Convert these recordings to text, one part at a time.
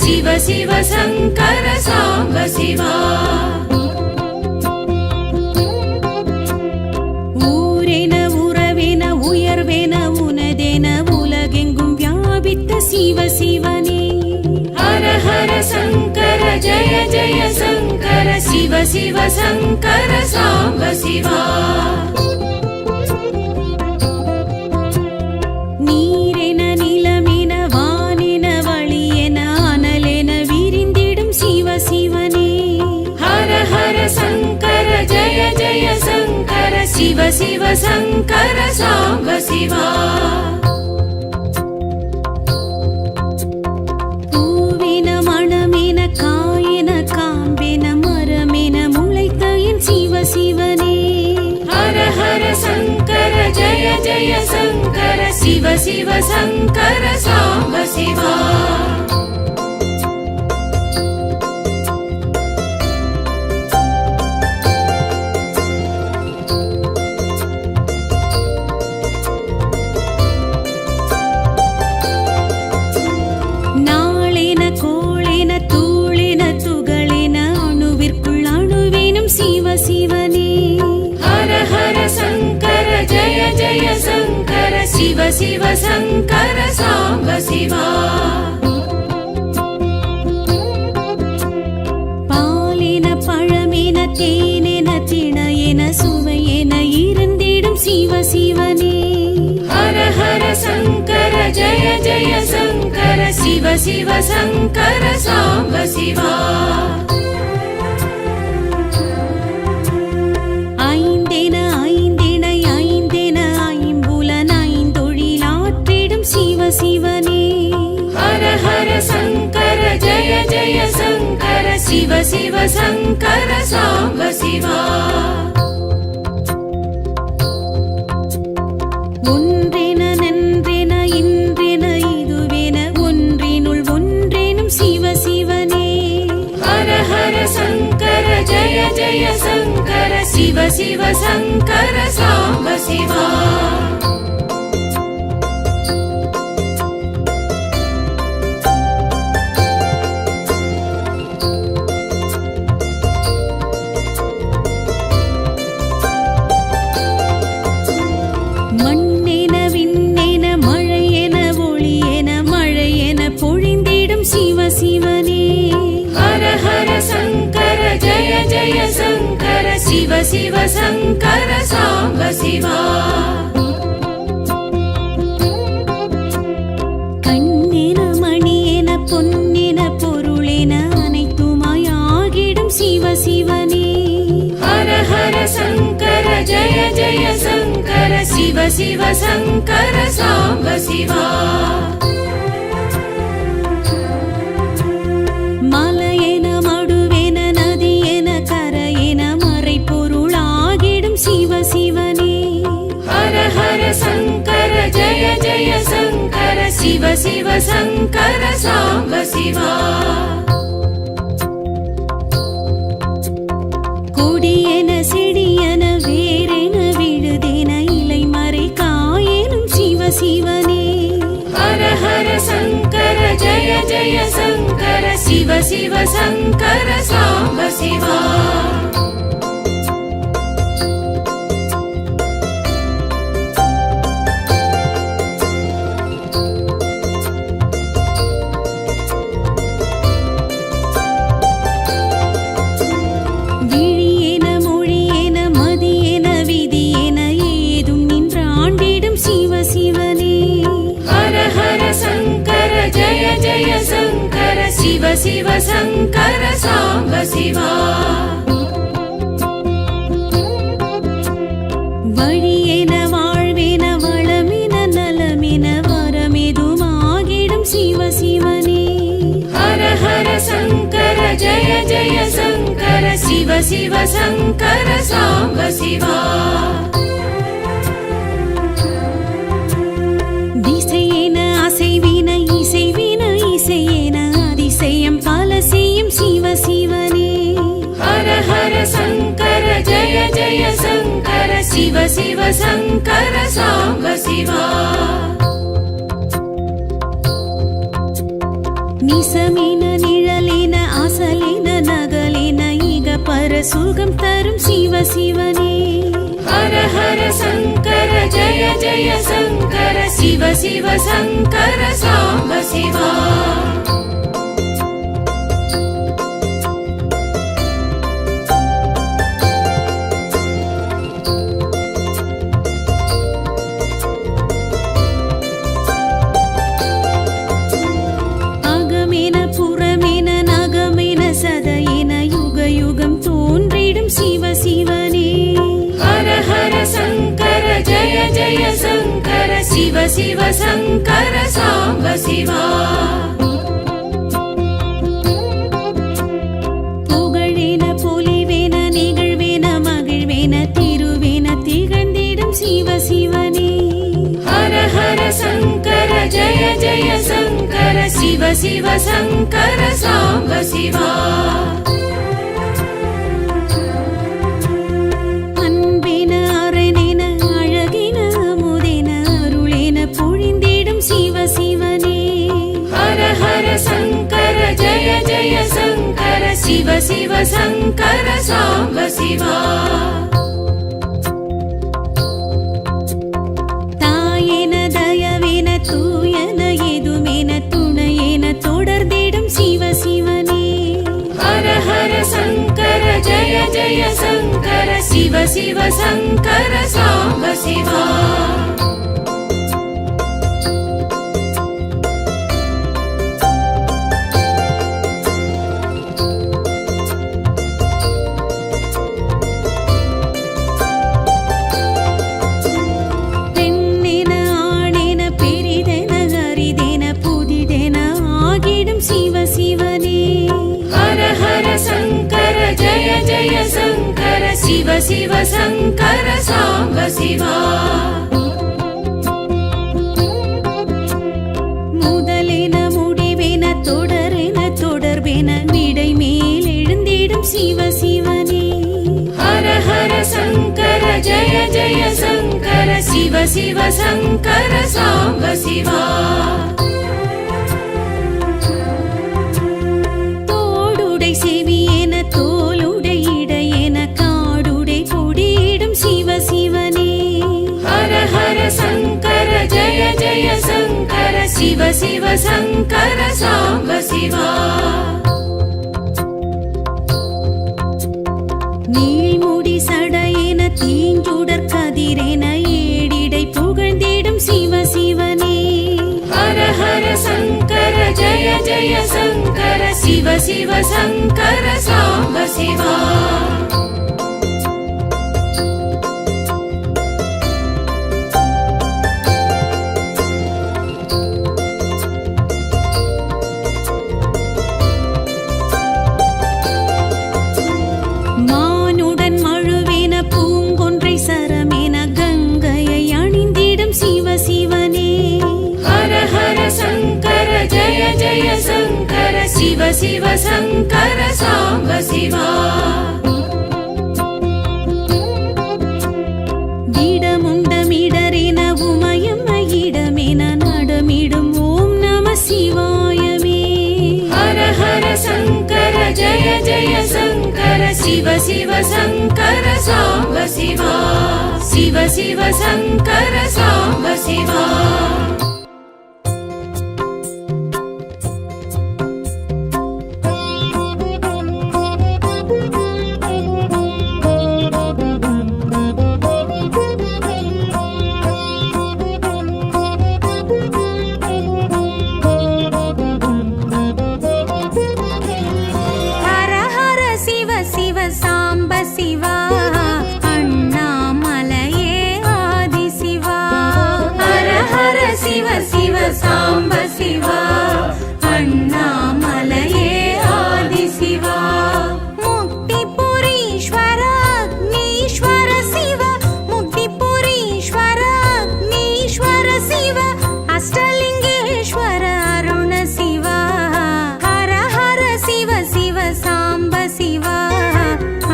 சிவ சிவ சங்கர சாம்ப சிவா. ஊரென உறவென உயர்வென உனதென உலகெங்கும் வியாபித்த சிவ சிவனே. ஹர ஹர சங்கர ஜய ஜய சங்கர சிவ சிவ சங்கர சாம்ப சிவா. நீரென நிலமென வானென வழியென அனலென விரிந்திடும் சிவ சிவனே. ஹர ஹர சங்கர ஜய ஜய சங்கர சிவ சிவ சங்கர சாம்ப சிவா. பூவென மணமென காயென காம்பென மரமென முளைத்த என் சிவ சிவனே. ஹர ஹர சங்கர ஜய ஜய சங்கர சிவ சிவ சங்கர சாம்ப சிவா. நாளென கோளென தூளென துகளென அணுவிற்குள் அணுவேனும் சிவ சிவனே. ஹர ஹர சங்கர ஜய ஜய சங்கர சிவ சிவ சங்கர சாம்ப சிவா. பாலென பழமென தேனென திணையென சுவையென இருந்திடும் சிவ சிவனே. ஹர ஹர சங்கர ஜய ஜய சங்கர சிவ சிவ சங்கர சாம்ப சிவா. ஐந்தென ஐந்தென ஐந்தென ஐம்புலன் ஐந்தொழிலாற்றிடும் சிவ சிவனே. ஹர ஹர சங்கர ஜய ஜய சங்கர சிவ சிவ சங்கர சாம்ப சிவா. ஒன்றென நன்றென இன்றென இதுவென ஒன்றினுள் ஒன்றேனும் சிவ சிவனே. ஹர ஹர சங்கர ஜய ஜய சங்கர சிவ சிவ சங்கர சாம்ப சிவா. மண்ணென விண்ணென மழையென ஒளியென மழையென பொழிந்திடும் சிவ சிவனே. ஹர ஹர சங்கர ஜய ஜய சங்கர சிவ சிவ சங்கர சாம்ப சிவா. கண்ணென மணியென பொன்னென பொருளென அனைத்துமாய் ஆகிடும் சிவ சிவனே. ஹர ஹர சங்கர ஜய ஜய சங்கர சிவ சிவ சங்கர சாம்ப சிவா. மலையென மடுவென நதியென கரையென மறை பொருளாகிடும் சிவ சிவனே. ஹர ஹர சங்கர ஜய ஜய சங்கர சிவ சிவ சங்கர சாம்ப சிவா. கொடியென செடியென வேரென விழுதென இலை மறை காயேனும் சிவ சிவனே. ஹர ஹர சங்கர ஜய ஜய சங்கர சிவ சிவ சங்கர சாம்ப சிவா. விழியென மொழியென மதியென விதியென ஏதும் நின்றாண்டிடும் சிவ சிவனே. ஹர ஹர சங்கர ஜய ஜய சங்கர சிவ சிவ சங்கர சாம்ப சிவா. வழியென வாழ்வென வளமென நலமென வரமெதுமாகிடும் சிவ சிவனே. ஹர ஹர சங்கர ஜய ஜய சங்கர சிவ சிவ சங்கர சாம்ப சிவா. திசையென அசைவின இசைவின இசையென அதிசயம் பல செய்யும் சிவ சிவனே. ஹர ஹர சங்கர ஜய ஜய சங்கர சிவ சிவ சங்கர சாம்ப சிவா. நிசமின சுகம் தரும் சிவ சிவனே. ஹர ஹர சங்கர ஜய ஜய சங்கர சிவ சிவ சங்கர சாம்ப சிவா. அகமென புறமென நகமென சதையென யுக யுகம் தோன்றிடும் சிவ சிவனே. ஹர ஹர சங்கர ஜய ஜய சங்கர சிவ சிவ சங்கர சாம்ப சிவா. புகழென பொலிவென நிகழ்வென மகிழ்வென திருவென திகழ்ந்திடும் சிவ சிவனே. ஹர ஹர சங்கர ஜய ஜய சங்கர சிவ சிவ சங்கர சாம்ப சிவா. அன்பென அரணென அழகென அமுதென அருளென பொழிந்திடும் சிவ சிவனே. ஹர ஹர சங்கர ஜய ஜய சங்கர சிவ சிவ சங்கர சாம்ப சிவா. தாயென தயவென தூயன எதுமென துணையென தொடர்ந்திடும் சிவ சிவனே. ஹர ஹர சங்கர ஜய ஜய சங்கர சிவ சிவ சங்கர சாம்ப சிவா. பெண்ணென ஆணென பெரிதென அரிதென புதிதென ஆகிடும் சிவ சிவனே. ஹர ஹர சங்கர ஜய ஜய சங்கர சிவ சிவ சங்கர சாம்ப சிவா. முதலென முடிவென தொடரென தொடர்பென விடை மேல் எழுந்திடும் சிவ சிவனே. ஹர ஹர சங்கர ஜய ஜய சங்கர சிவ சிவ சங்கர சாம்ப சிவா. தோடுடை செவியென தோலுடை இடையென காடுடை கொடியிடும் சிவ சிவனே. ஹர ஹர சங்கர ஜய ஜய சங்கர சிவ சிவ சங்கர சாம்ப சிவா. நீள்முடி சடையென தீஞ்சுடர் கதிரென ஏடிடை புகழ்ந்திடும் சிவ சிவனே. ஹர ஹர சங்கர ஜய ஜய சங்கர சிவ சிவ சங்கர சாம்ப சிவா. மானுடன் மழுவென பூங்கொன்றை சரமென கங்கையை அணிந்திடும் சிவ சிவனே. ஹர ஹர சங்கர ஜய ஜய சங்கர சிவ சிவ சங்கர சாம்ப சிவா. திடமுண்டமிடரென உமயம் இடமென நடமிடும் ஓம் நம சிவாயமே. ஹர ஹர சங்கர ஜய ஜய சங்கர சிவ சிவ சங்கர சாம்ப சிவா. சிவ சிவ சங்கர சாம்ப சிவா. ஹர ஹர சிவ சிவ சாம்ப சிவா. அண்ணாமலையே ஆதி சிவா. ஹர ஹர சிவ சிவ சாம்ப சிவா. அண்ணாமலையே ஆதி சிவா. முக்திபுரீஸ்வர அக்னீஸ்வர சிவ. முக்திபுரீஸ்வர அக்னீஸ்வர சிவ. அஷ்டலிங்கேஸ்வர அருண சிவா. ஹர ஹர சிவ சிவ சாம்ப சிவா.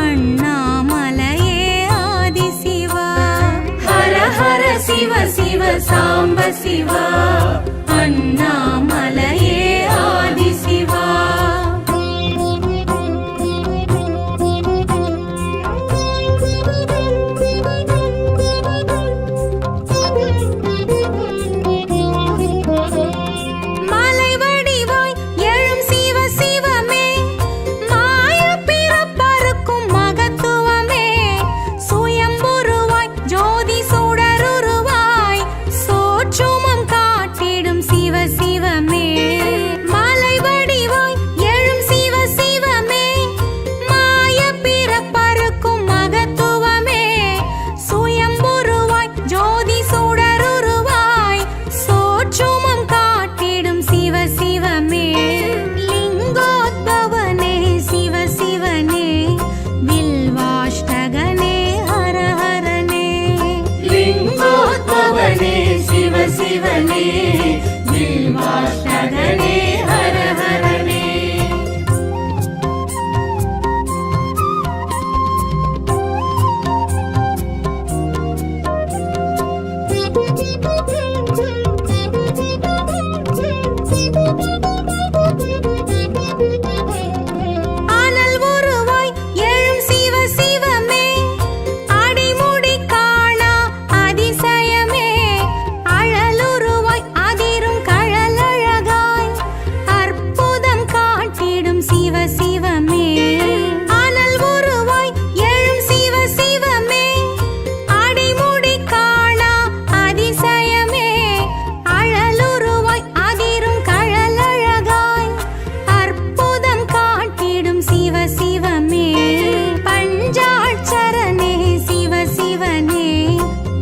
அண்ணாமலையே ஆதி சிவா. ஹர ஹர சிவ சிவ சாம்ப சிவா. அண்ணாமலையே ஆதி சிவா. சிவனே வில்வாஷ்டகனே ஹர ஹரனே. ஆனல் உருவாய் எழும் சிவ சிவமே அடிமுடி காணா அதிசயமே அழலுருவாய் அதிரும் கழலழகாய் அற்புதம் காட்டிடும் சிவ சிவமே. ஆனல் உருவாய் எழும் சிவ சிவமே அடிமுடி காணா அதிசயமே அழலுருவாய் அதிரும் கழலழகாய் அற்புதம் காட்டிடும் சிவ சிவமே. பஞ்சாட்சரனே சிவ சிவனே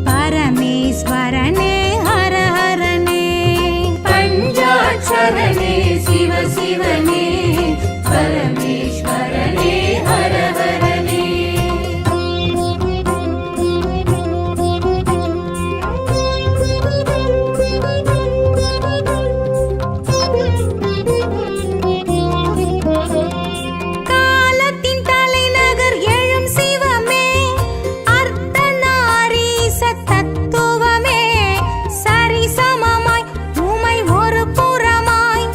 பரமேஸ்வரனே ஹர ஹரனே. பஞ்சாட்சரனே சிவ சிவனே பரமேஸ்வரனே ஹர ஹரனே. காலத்தின் தலைநகர் எழும் சிவமே அர்த்தநாரீச தத்துவமே சரிசமமாய் உமை ஒரு புறமாய்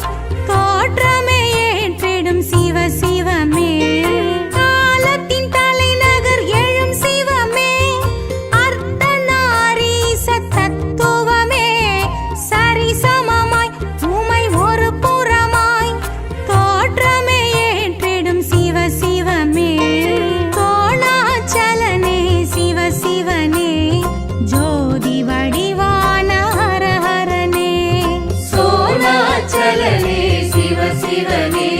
தோற்றமே ஏற்றிடும் சிவ சிவமே. காலத்தின் தலைநகர் எழும் சிவமே அர்த்தநாரீச தத்துவமே சரிசமமாய் உமை ஒரு புறமாய் தோற்றமே ஏற்றிடும் சிவ சிவமே. கோணாச்சலனே சிவ சிவனே ஜோதி வடிவான ஹர ஹரனே. சோனாச்சலனே சிவ சிவனே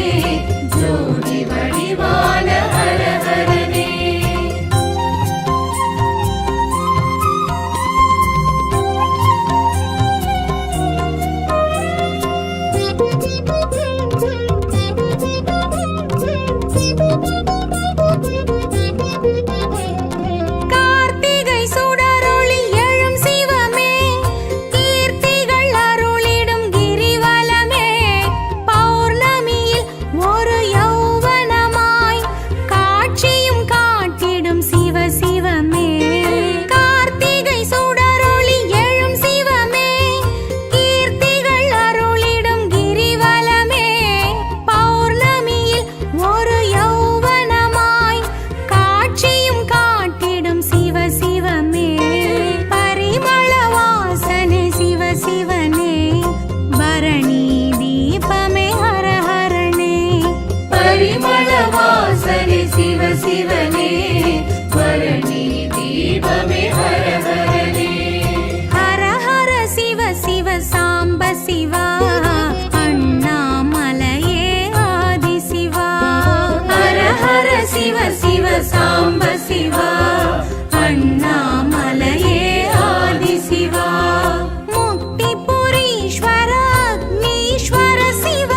ஜோதி வடிவான ஹர ஹரனே. கார்த்திகை சுடரொளி எழும் சிவமே கீர்த்திகள் அருளிடும் கிரிவலமே பௌர்ணமியில் ஒரு யௌவனமாய் காட்சியும் காட்டிடும் சிவ சிவமே. கார்த்திகை சுடரொளி எழும் சிவமே கீர்த்திகள் அருளிடும் கிரிவலமே பௌர்ணமியில் ஒரு யௌவனமாய் காட்சியும் காட்டிடும் சிவ சிவமே. பரிமள வாசனே சிவ சிவனே பரணி தீபமே ஹர ஹரனே. பரிமள வாசனே சிவ சிவனே பரணி தீபமே ஹர ஹரனே. ஹர ஹர சிவ சிவ சாம்ப சிவா அண்ணாமலையே ஆதி சிவா. ஹர ஹர சிவ சிவ சாம்ப சிவா அண்ணாமலையே ஆதி சிவா. முக்திபுரீஸ்வர அக்னீஸ்வர சிவ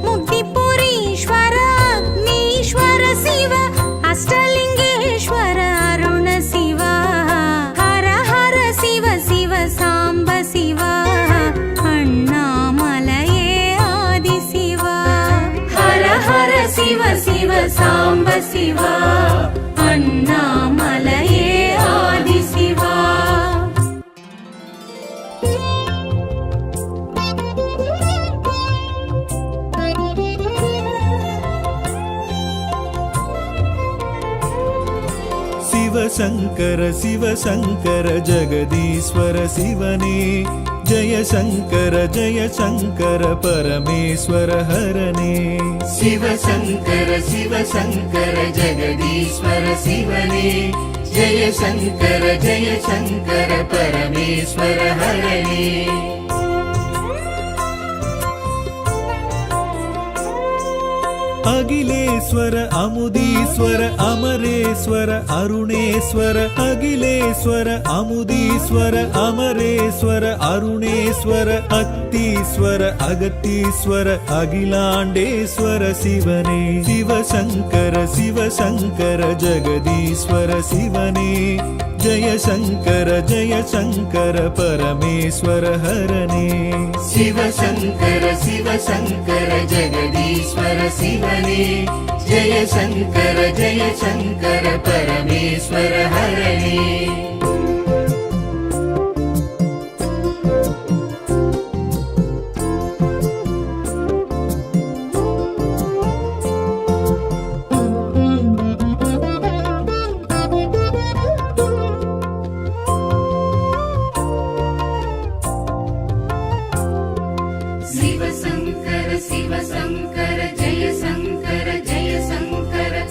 முக்திபுரீஸ்வர அக்னீஸ்வர சிவ அஷ்டலிங்கேஸ்வர அருண சிவா. ஹர ஹர சிவ சிவ சாம்ப சிவா அண்ணாமலையே ஆதி சிவா. ஹர ஹர சிவ சிவ சாம்ப சிவா அண்ணாமலையே ஆதி சிவா. சிவசங்கர சிவசங்கர ஜெகதீஸ்வர சிவனே ஜெயசங்கர ஜெயசங்கர பரமேஸ்வர ஹரனே. சிவசங்கர சிவசங்கர ஜெகதீஸ்வர சிவனே ஜெயசங்கர ஜெயசங்கர பரமேஸ்வர ஹரனே. அகிலேஸ்வர அமுதீஸ்வர அமரேஸ்வர அருணேஸ்வர அகிலேஸ்வர அமுதீஸ்வர அமரேஸ்வர அருணேஸ்வர அத்தீஸ்வர அகத்தீஸ்வர அகிலாண்டேஸ்வர சிவனே. சிவசங்கர சிவசங்கர ஜெகதீஸ்வர சிவனே जय शङ्कर परमेश्वर हरणे शिव शङ्कर जगदीश्वर शिवने जय शङ्कर परमेश्वर हरणे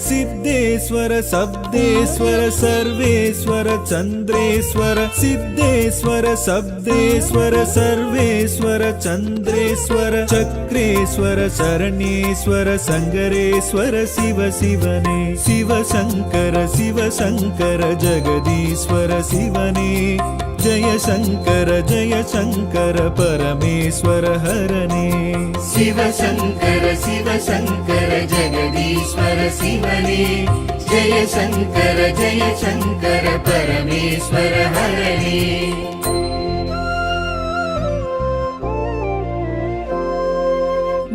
सिद्धेश्वर शब्देश्वर सर्वेश्वर चन्द्रेश्वर सिद्धेश्वर शब्देश्वर सर्वेश्वर चन्द्रेश्वर चक्रेश्वर शरणेश्वर शङ्करेश्वर शिव शिवने शिव शङ्कर जगदीश्वर शिवने जय शङ्कर परमेश्वर हरणे शिव शङ्कर जगदीश्वर शिवने जय शङ्कर परमेश्वर हरणे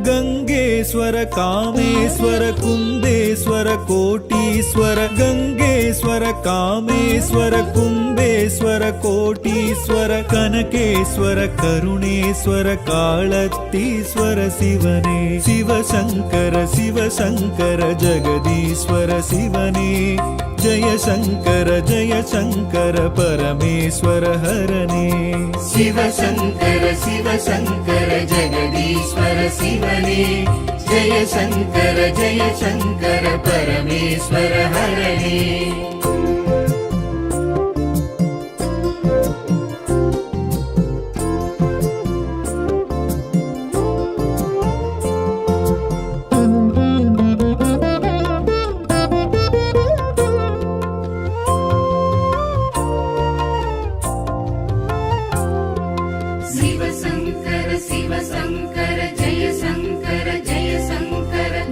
गंगेश्वर कामेश्वर कुंभेश्वर कोटीश्वर गंगेश्वर कामेश्वर कुंभेश्वर कोटीश्वर कनकेश्वर करुणेश्वर कालतीश्वर शिवने शिव शङ्कर जगदीश्वर शिवने जय शङ्कर परमेश्वर हरणे शिव शङ्कर जगदीश्वर शिवने जय शङ्कर परमेश्वर हरणे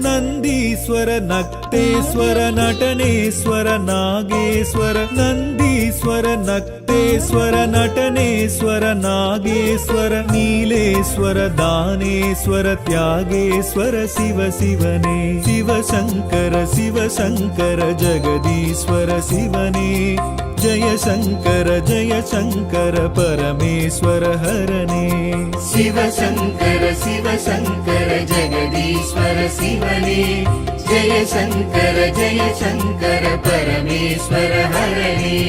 नन्दीश्वर नक्तेश्वर नटनेश्वर नागेश्वर नन्दीश्वर नक्तेश्वर नटनेश्वर नागेश्वर नीलेश्वर दानेश्वर त्यागेश्वर शिव शिवने शिव शङ्कर जगदीश्वर शिवने जय शङ्कर परमेश्वर हरणे शिव शङ्कर जगदीश्वर शिवने जय शङ्कर परमेश्वर हरणे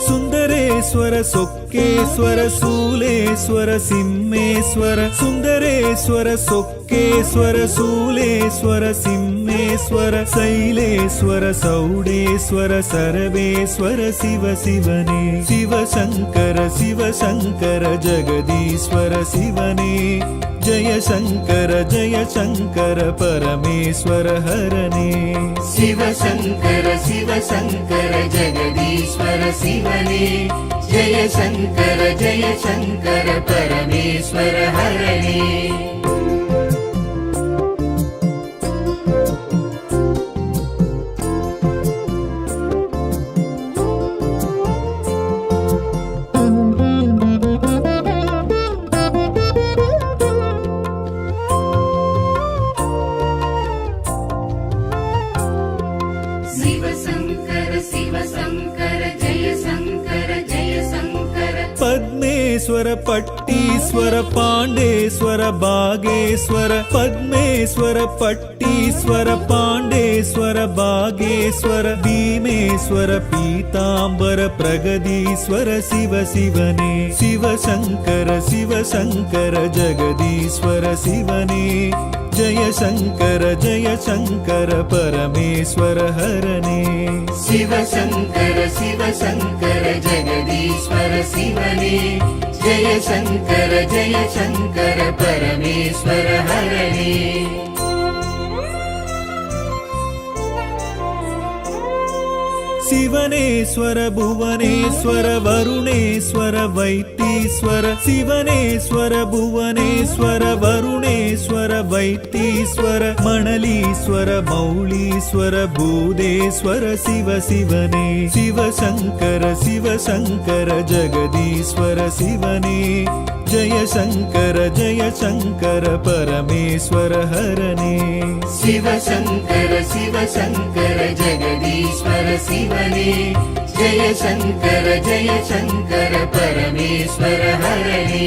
सुन्दरेश्वर सोक्केश्वर शूलेश्वर सिंहेश्वर सुन्दरेश्वर सोक्केश्वर शूलेश्वर सिंहेश्वर शैलेश्वर सौडेश्वर सर्वेश्वर शिव शिवने शिव शङ्कर जगदीश्वर शिवने जय शङ्कर परमेश्वर हरणे शिव शङ्कर जगदीश्वर शिवने जय शङ्कर परमेश्वर हरणे पद्मेश्वर पट्टीश्वर पाण्डेश्वर बागेश्वर पद्मेश्वर पट्टीश्वर पाण्डेश्वर बागेश्वर भीमेश्वर पीताम्बर प्रगदीश्वर शिव शिवने शिव शङ्कर जगदीश्वर शिवने जय शङ्कर परमेश्वर हरणे शिव शङ्कर जगदीश्वर शिवने जय शङ्कर परमेश्वर हरणे शिव சிவனேஸ்வர புவனேஸ்வர வருணேஸ்வர வைத்தீஸ்வர சிவனேஸ்வர புவனேஸ்வர வருணேஸ்வர வைத்தீஸ்வர மணலீஸ்வர மௌலீஸ்வர பூதேஸ்வர சிவ சிவனே சிவசங்கர சிவசங்கர ஜெகதீஸ்வர சிவனே ஜெய சங்கர பரமேஸ்வர ஹரனே சிவசங்கர சிவசங்கர ஜெகதீஸ்வர சிவனே ஜெய சங்கர பரமேஸ்வர ஹரனே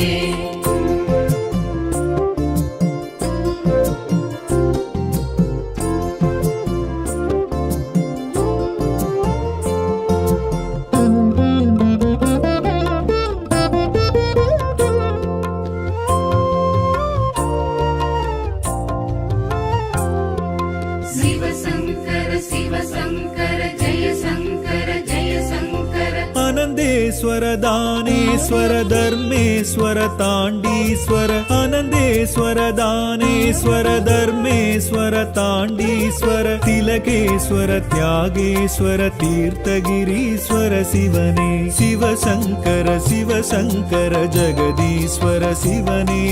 அனந்தேஸ்வர தானேஸ்வர தர்மேஸ்வர தாண்டீஸ்வர அனந்தேஸ்வர தானேஸ்வர தர்மேஸ்வர தாண்டீஸ்வர திலகேஸ்வர தியாகேஸ்வர தீர்த்தகிரீஸ்வர சிவனே சிவசங்கர சிவசங்கர ஜெகதீஸ்வர சிவனே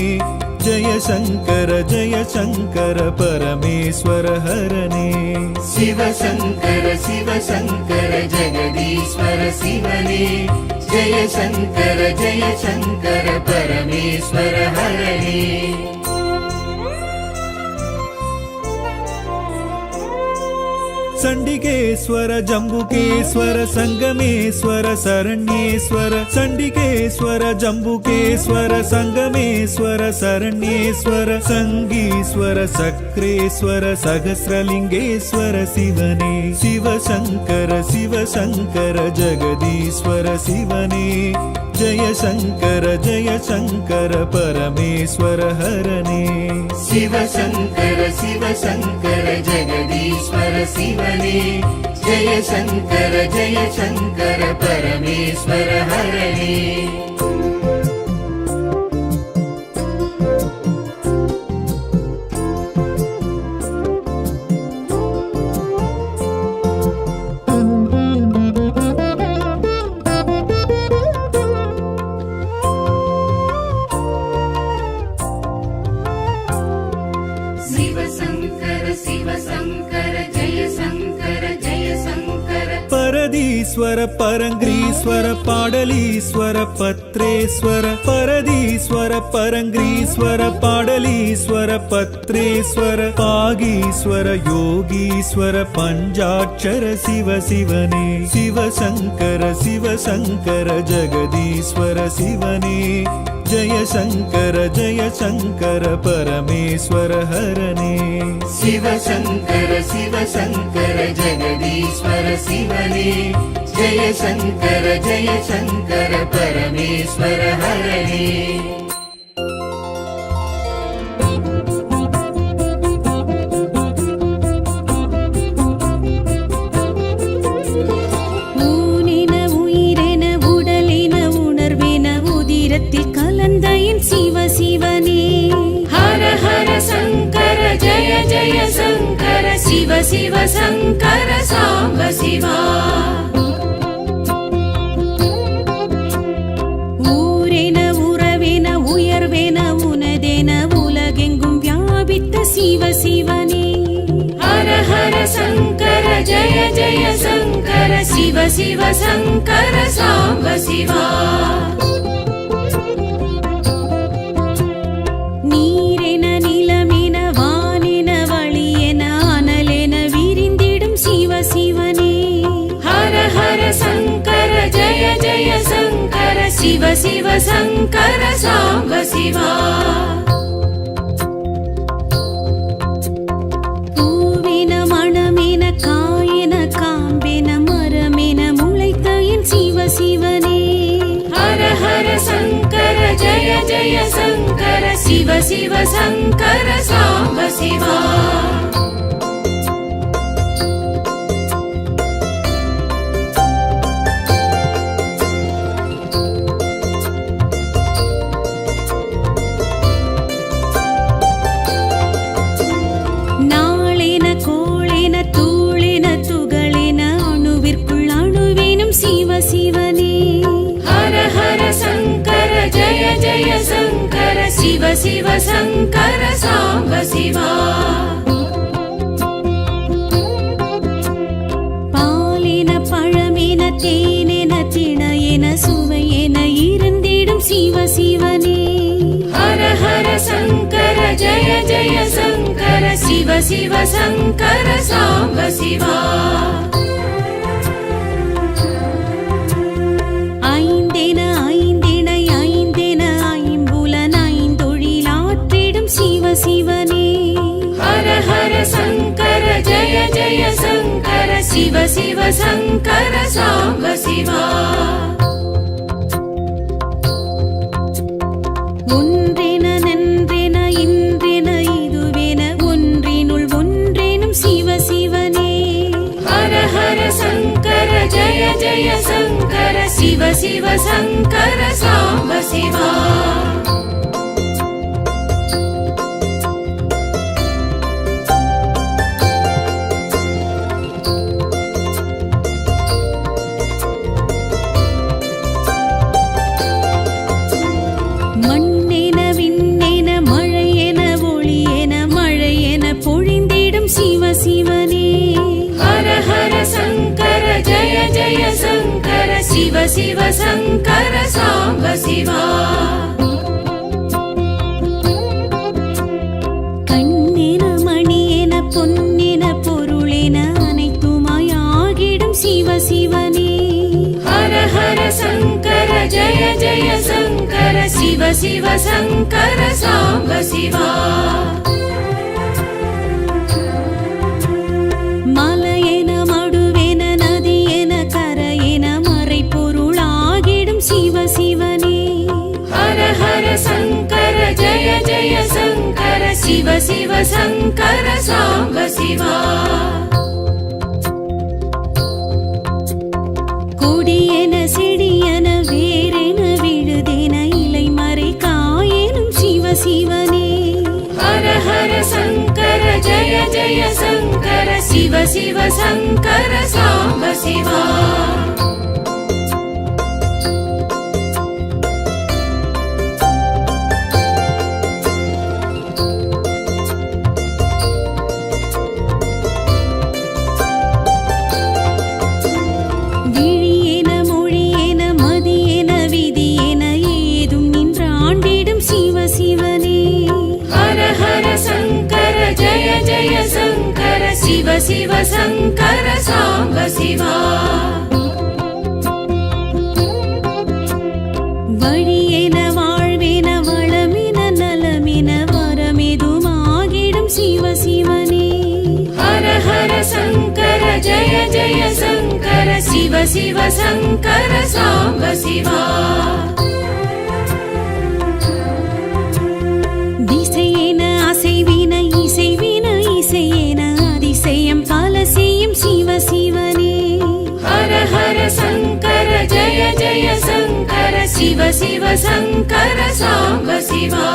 ஜெய சங்கர பரமேஸ்வர ஹரனே சிவசங்கர சிவசங்கர ஜெகதீஸ்வர சிவனே ஜெய சங்கர பரமேஸ்வர ஹரனே சண்டிகேஸ்வர ஜம்புகேஸ்வர சங்கமேஸ்வர சரண்யேஸ்வர சண்டிகேஸ்வர ஜம்புகேஸ்வர சங்கமேஸ்வர சரண்யேஸ்வர சங்கீஸ்வர சக்ரேஸ்வர சகஸ்ரலிங்கேஸ்வர சிவனே சிவசங்கர ஜெகதீஸ்வர சிவனே ஜெய சங்கர பரமேஸ்வர ஹரனே சிவசங்கர ஜெகதீஸ்வர சிவனே ஜெய சங்கர பரமேஸ்வர ஹரனே பரதீஸ்வர பரங்கிரீஸ்வர பாடலீஸ்வர பத்ரேஸ்வர பரதீஸ்வர பரங்கிரீஸ்வர பாடலீஸ்வர பத்ரேஸ்வர பாகீஸ்வர யோகீஸ்வர பஞ்சாட்சர சிவ சிவனே சிவசங்கர ஜெகதீஸ்வர சிவனே ஜெய சங்கர பரமேஸ்வர ஹரனே சிவசங்கர ஜெகதீஸ்வர சிவனே ஜெய சங்கர பரமேஸ்வர ஹரனே சிவ சிவனே ஹர ஹர சங்கர ஜய ஜய சங்கர சிவ சிவ சங்கர சாம்ப சிவா ஊரென உறவென உயர்வென உனதென உலகெங்கும் வியாபித்த சிவ சிவனே ஹர ஹர சங்கர ஜய ஜய சங்கர சிவ சிவ சங்கர சாம்ப சிவா நீரென நிலமென வானென வழியென அனலென விரிந்திடும் சிவ சிவனே ஹர ஹர சங்கர ஜய ஜய சங்கர சிவ சிவ சங்கர சாம்ப சிவா பூவென மணமென காயென காம்பென மரமென முளைத்த என் சிவ சிவனே ஹர ஹர சங்கர ஜய ஜய சங்கர சிவ சிவ சங்கர சாம்ப சிவா நாளென கோளென தூளென துகளென அணுவிற்குள் அணு शिव शङ्कर साम्ब शिवा பாலென பழமென தேனென திணையென சுவையென இருந்திடும் சிவ சிவனே हर हर शङ्कर जय जय शङ्कर शिव शिव शङ्कर साम्ब शिवा ஐந்தென ஐந்திணை ஐந்தென ஐம்புலன் ஐந்தொழிலாற்றிடும் சிவ சிவனே हर हर शङ्कर जय जय शङ्कर शिव शिव शङ्कर साम्ब शिवा ஒன்றென நன்றென இன்றென இதுவென ஒன்றினுள் ஒன்றெனும் சிவ சிவனே हर हर शङ्कर जय जय शङ्कर शिव शिव शङ्कर साम्ब शिवा மண்ணென விண்ணென மழையென ஒளியென மழையென பொழிந்திடும் சிவ சிவனே हर हर शङ्कर जय जय शङ्कर शिव शिव शङ्कर साम्ब शिवा கண்ணென மணியென பொன்னென பொருளென அனைத்துமாய் ஆகிடும் சிவ சிவனே हर हर शङ्कर जय जय शङ्कर शिव शिव शङ्कर साम्ब शिवा மலையென மடுவென நதியென கரையென மறைபொருளாகிடும் சிவ சிவனே हर हर शङ्कर जय जय शङ्कर शिव शिव शङ्कर साम्ब शिवा கொடியென செடியென வேரென விழுதென இலை மறை காயெனும் சிவ சிவனே हर हर शङ्कर जय जय शङ्कर शिव शिव शङ्कर साम्ब शिवा விழியென மொழியென மதியென விதியென ஏதும் நின்றாண்டிடும் சிவ சிவனே हर हर शङ्कर जय जय शङ्कर शिव शिव शङ्कर साम्ब शिवा வழியென வாழ்வென வளமென நலமென வரமெதுமாகிடும் சிவ சிவனே हर हर शङ्कर जय जय शङ्कर शिव शिव शङ्कर साम्ब शिवा திசையென அசைவின இசைவின இசையென அதிசயம் பல செய்யும் சிவ சிவனே हर हर शङ्कर जय जय शङ्कर शिव शिव शङ्कर साम्ब शिवा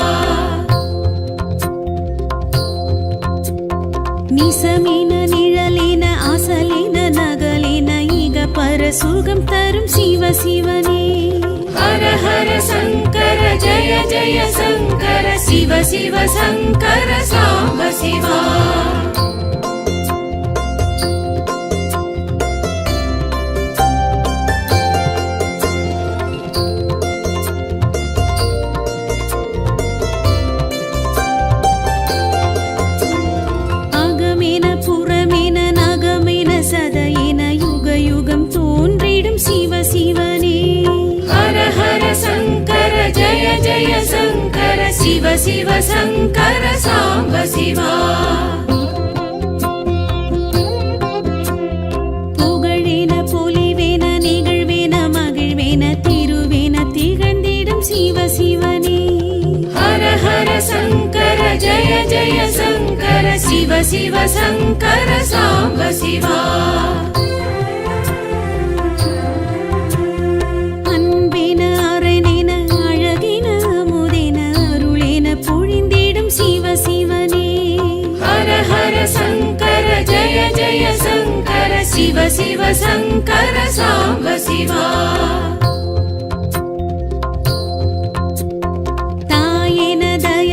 நிசமென நிழலென அசலென நகலென இக பர சுகம் தரும் சிவ சிவனே हर हर शङ्कर जय जय शङ्कर शिव शिव शङ्कर साम्ब शिवा அகமென புறமென நகமென சதையென யுக யுகம் தோன்றிடும் சிவ சிவனே हर हर शङ्कर जय जय शङ्कर शिव शिव शङ्कर साम्ब शिवा புகழென பொலிவென நிகழ்வென மகிழ்வென திருவென திகழ்ந்திடும் சிவ சிவனே हर हर शङ्कर जय जय शङ्कर शिव शिव शङ्कर साम्ब शिवा அன்பென அரணென அழகென அமுதென அருளென பொழிந்திடும் சிவ சிவனே हर हर शङ्कर जय जय शङ्कर शिव शिव शङ्कर साम्ब शिवा தாயென தய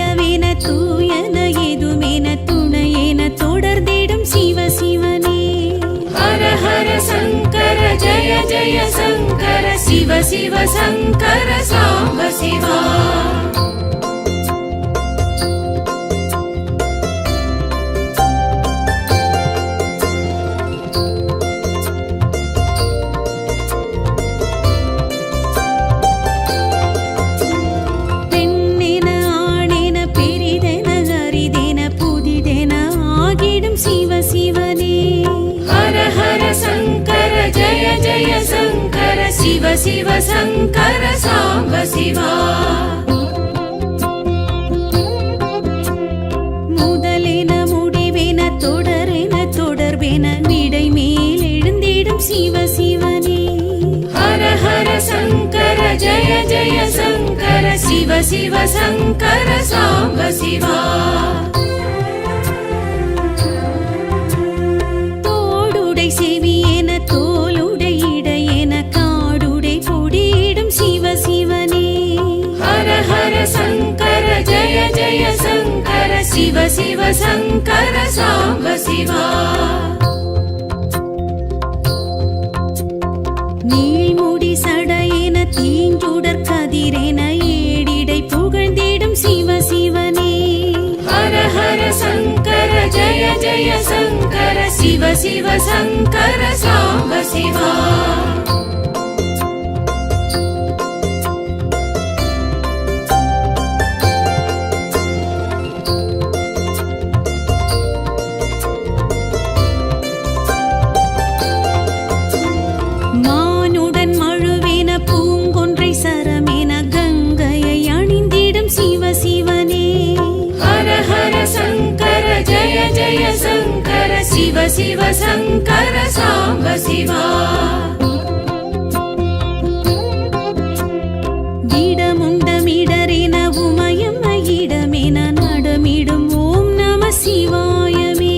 शङ्कर शिव शिव शङ्कर साम्ब शिवा शिव शिव शङ्कर साम्ब शिवा முதலென முடிவென தொடரென தொடர்பென விடை மேல் எழுந்திடும் சிவ சிவனே हर हर शङ्कर जय जय शङ्कर शिव शिव शङ्कर साम्ब शिवा தோடுடை செவியென தோளுடை இடையென காடுடை கொடியிடும் சிவ சிவனே हर हर शङ्कर जय जय शङ्कर शिव शिव शङ्कर साम्ब शिवा நீள்முடி சடையென தீஞ்சுடர் கதிரென ஏடிடை புகழ்ந்திடும் சிவ சிவனே हर हर शङ्कर जय जय शङ्कर शिव शिव शङ्कर साम्ब शिवा மானுடன் மழுவென பூங்கொன்றை சரமென கங்கையை அணிந்திடும் சிவ சிவனே हर हर शङ्कर जय जय शङ्कर शिव शिव शङ्कर साम्ब शिवा இடமுண்டமிடரென உமயம் இடமென நடமிடும் ஓம் நம சிவாயமே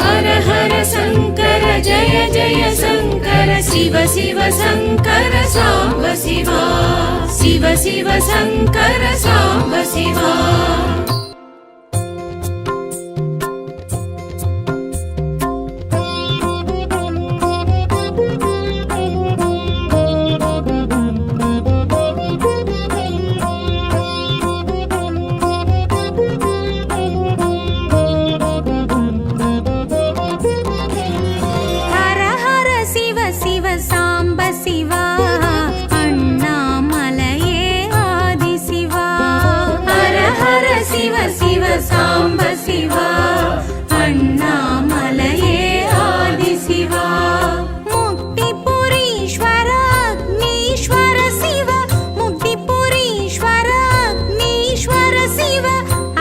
हर हर शङ्कर जय जय शङ्कर शिव शिव शङ्कर साम्ब शिवा शिव शिव शङ्कर साम्ब शिवा ஹர ஹர சிவ சிவ சாம்ப சிவா அண்ணாமலையே ஆதி சிவா ஹர ஹர சிவ சிவ சாம்ப சிவா அண்ணாமலையே ஆதி சிவா முக்திபுரீஸ்வர அக்னீஸ்வர சிவ முக்திபுரீஸ்வர அக்னீஸ்வர சிவ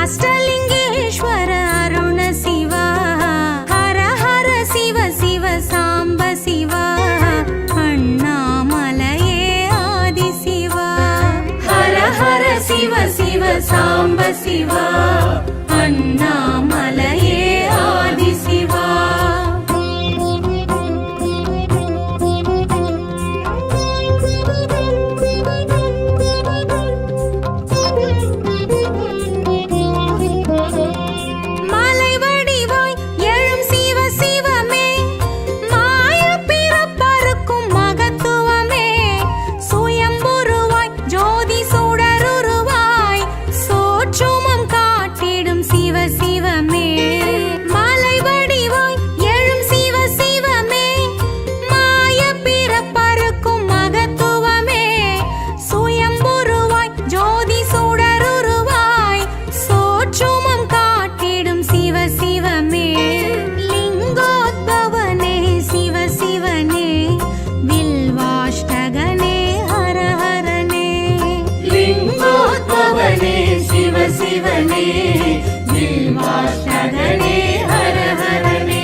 அஷ்டலிங்கேஸ்வர அருண சிவா ஹர ஹர சிவ சிவ சாம்ப சிவா அண்ணாமலையே ஆதி சிவா ஹர ஹர சிவ சிவ சாம்ப சிவா அண்ணாமலையே ஆதி சிவா மலை வடிவாய் எழும் சிவ சிவமே மாய பிறப்பறுக்கும் மகத்துவமே சுயம்புருவாய் ஜோதி சுடருருவாய் சோற்றுமம் காட்டிடும் சிவ சிவமே மலை வடிவாய் எழும் சிவ சிவமே மாய பிறப்பறுக்கும் மகத்துவமே சுயம்புருவாய் ஜோதி சுடருருவாய் சோற்றுமம் காட்டிடும் சிவ சிவமே லிங்கோத்பவனே சிவ சிவனே வில்வாஷ்டகனே ஹர ஹரனே लिङ्गोद्भवने शिव शिवने बिल्वाष्टगणे हर हरणे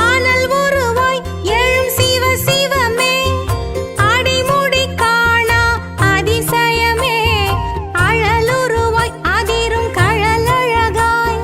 அனல் உருவாய் எழும் சிவ சிவமே அடிமுடி காணா அதிசயமே அழலுருவாய் அதிரும் கழலழகாய்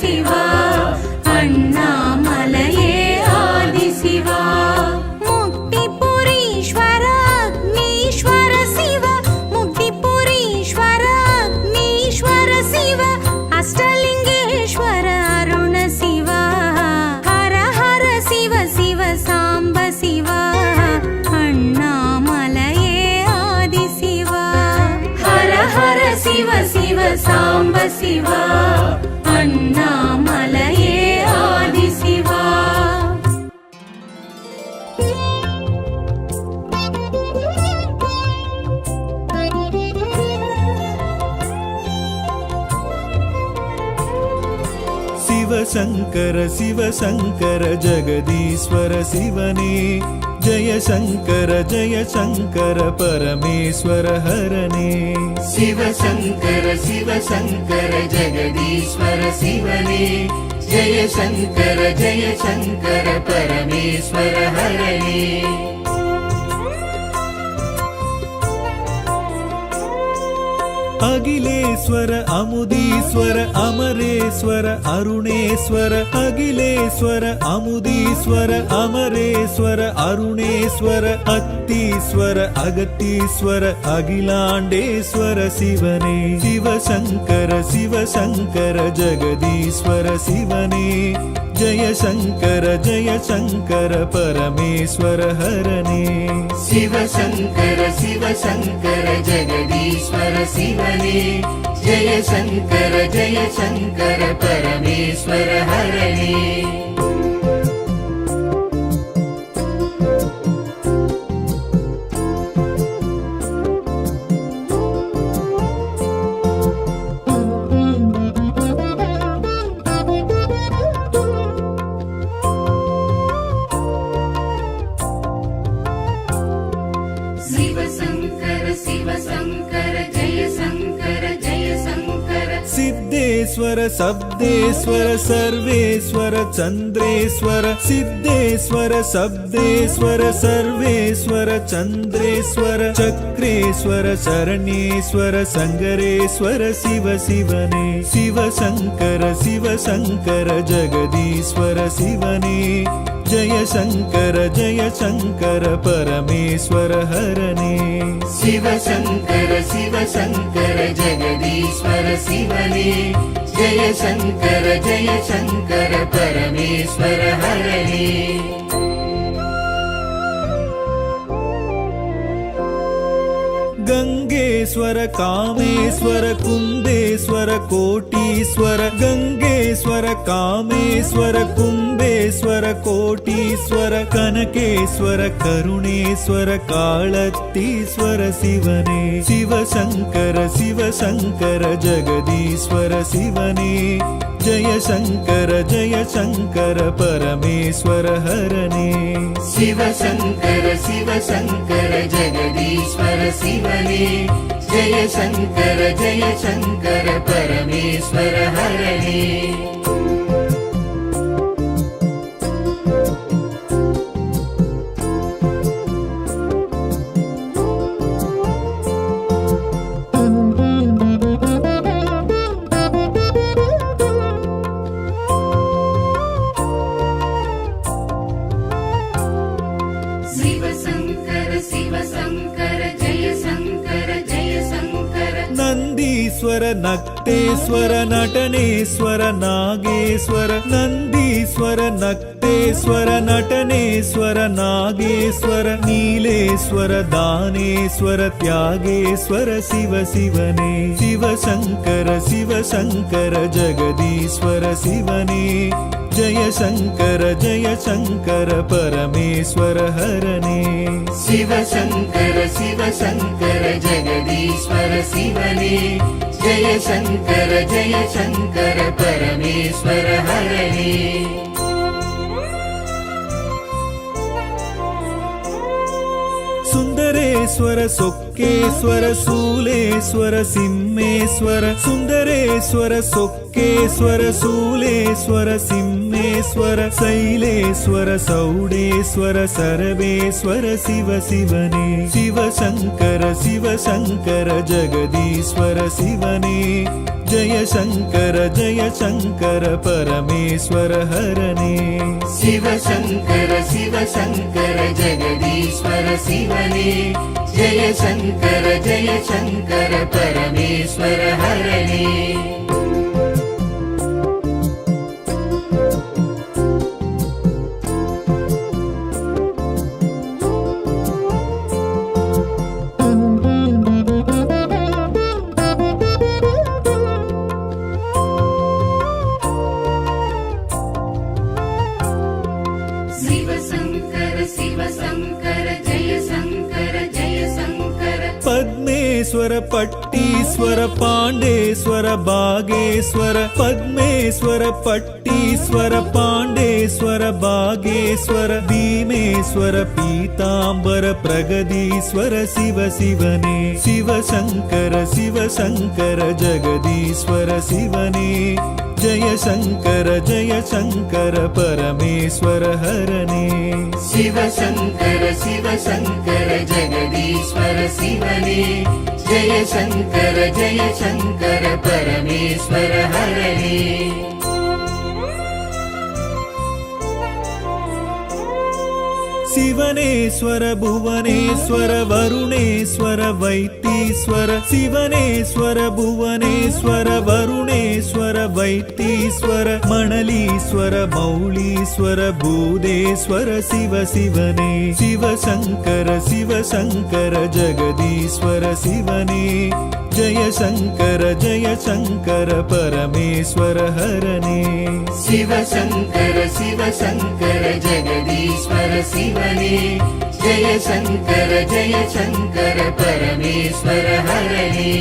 சிவா அண்ணாமலையே ஆதிசிவா முக்திபுரீஸ்வர அக்னீஸ்வர சிவ முக்திபுரீஸ்வர அக்னீஸ்வர சிவ அஷ்டலிங்கேஸ்வர அருண சிவா ஹர ஹர சிவ சிவ சாம்ப சிவா அண்ணாமலையே ஆதி சிவா ஹர ஹர சிவ சிவ சாம்ப சிவா அண்ணாமலையே ஆதி சிவா சிவசங்கர சிவசங்கர ஜெகதீஸ்வர சிவனே ஜெய சங்கர பரமேஸ்வர ஹரனே சிவசங்கர சிவசங்கர ஜெகதீஸ்வர சிவனே ஜெய சங்கர பரமேஸ்வர ஹரனே அகிலேஸ்வர அமுதீஸ்வர அமரேஸ்வர அருணேஸ்வர அகிலேஸ்வர அமுதீஸ்வர அமரேஸ்வர அருணேஸ்வர அத்தீஸ்வர அகத்தீஸ்வர அகிலாண்டேஸ்வர சிவனே சிவசங்கர ஜெகதீஸ்வர சிவனே ஜெய சங்கர பரமேஸ்வர ஹரனே சிவசங்கர ஜெகதீஸ்வர சிவனே ஜெய சங்கர பரமேஸ்வர ஹரனே सिद्धेश्वर शब्देश्वर सर्वेश्वर चंद्रेश्वर सिद्धेश्वर शब्देश्वर सर्वेश्वर चंद्रेश्वर चक्रेश्वर शरणेश्वर संगरेश्वर शिव शिवने शिवशंकर जगदीश्वर शिवने जय शंकर परमेश्वर हरने शिवशंकर जगदीश्वर शिवने जय शंकर परमेश्वर हरने गंगेश्वर कामेश्वर कुंदेश्वर कोटीश्वर गंगेश्वर कामेश्वर कुंदेश्वर कोटीश्वर कनकेश्वर करुणेश्वर कालतीश्वर शिवने शिवशंकर जगदीश्वर शिवने जय शंकर परमेश्वर हरने शिवशंकर जगदीश्वर शिवने जय शंकर परमेश्वर हरने नंदीश्वर नक्तेश्वर नटनेश्वर नागेश्वर नंदीश्वर नक्तेश्वर नटनेश्वर नागेश्वर नीलेश्वर दानेश्वर त्यागेश्वर शिव शिवने शिवशंकर जगदीश्वर शिवने जय शंकर परमेश्वर हरने शिवशंकर जगदीश्वर शिवने जय शंकर परमेश्वर हरने सुंदरेश्वर सोक्केश्वर शूलेश्वर सिंहेश्वर सुंदरेश्वर सोक्केश्वर शूलेश्वर सिंह सोमेश्वर शैलेश्वर सौडेश्वर सर्वेश्वर शिव शिवने शिवशङ्कर शिवशङ्कर जगदीश्वर शिवने जय शङ्कर परमेश्वर हरने शिव शङ्कर जगदीश्वर शिवने जय शङ्कर परमेश्वर हरणे पद्मेश्वर पट्टीश्वर पाण्डेश्वर बागेश्वर पद्मेश्वर पट्टीश्वर पाण्डेश्वर बागेश्वर भीमेश्वर पीताम्बर प्रगदीश्वर शिव शिवने शिवशङ्कर जगदीश्वर शिवने जय शङ्कर परमेश्वर हरणे शिव शङ्कर जगदीश्वर शिवने जय शङ्कर परमेश्वर हरणे शिवनेश्वर भुवनेश्वर वरुणेश्वर वैतीश्वर शिवनेश्वर भुवनेश्वर वरुणेश्वर वैतीश्वर मणलीश्वर मौलीश्वर भूदेश्वर शिव शिवने शिवशङ्कर जगदीश्वर शिवने जय शङ्कर परमेश्वर हरणे शिव शङ्कर जगदीश्वर शिवने जय शङ्कर परमेश्वर हरणे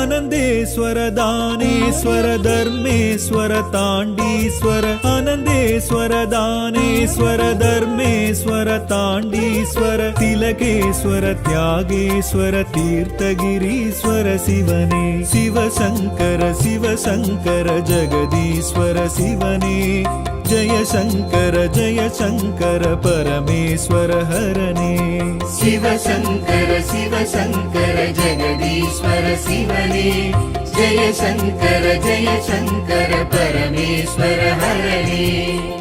आनन्देश्वर दानेश्वर धर्मेश्वर ताण्डीश्वर आनन्देश्वर दानेश्वर धर्मेश्वर ताण्डीश्वर तिलकेश्वर त्यागेश्वर तीर्थगिरीश्वर शिवने शिवशङ्कर जगदीश्वर शिवने जय शङ्कर परमेश्वर हरणे शिव शङ्कर जगदीश्वर शिवने जय शङ्कर परमेश्वर हरणे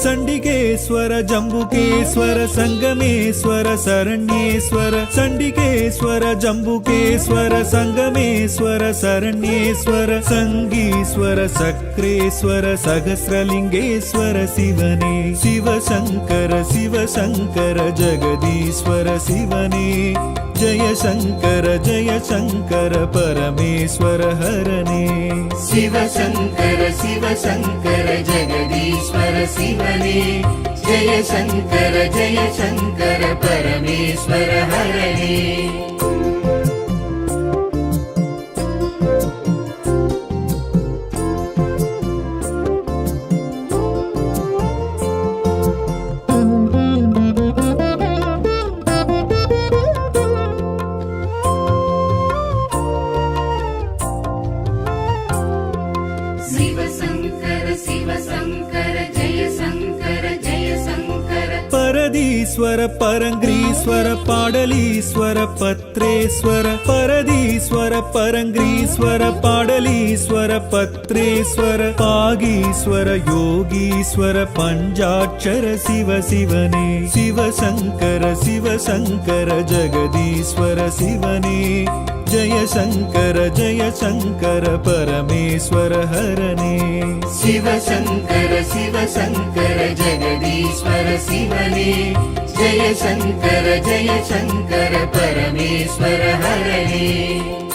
चण्डिकेश्वर जम्बुकेश्वर संगमेश्वर शरण्येश्वर चण्डिकेश्वर जम्बुकेश्वर संगमेश्वर शरण्येश्वर सङ्गीश्वर सक्रेश्वर सहस्रलिङ्गेश्वर शिवने शिवशङ्कर जगदीश्वर शिवने जय शङ्कर परमेश्वर हरणे शिव शङ्कर जगदीश्वर शिवने जय शङ्कर परमेश्वर हरणे परदीश्वर परङ्ग्रीश्वर पाडलीश्वर पत्रेश्वर परदीश्वर परङ्ग्रीश्वर पाडलीश्वर पत्रेश्वर पागीश्वर योगीश्वर पञ्चाक्षर शिव शिवने शिवशङ्कर जगदीश्वर शिवने जय शङ्कर परमेश्वर हरणे शिव शङ्कर जगदीश्वर शिवने जय शङ्कर परमेश्वर हरणे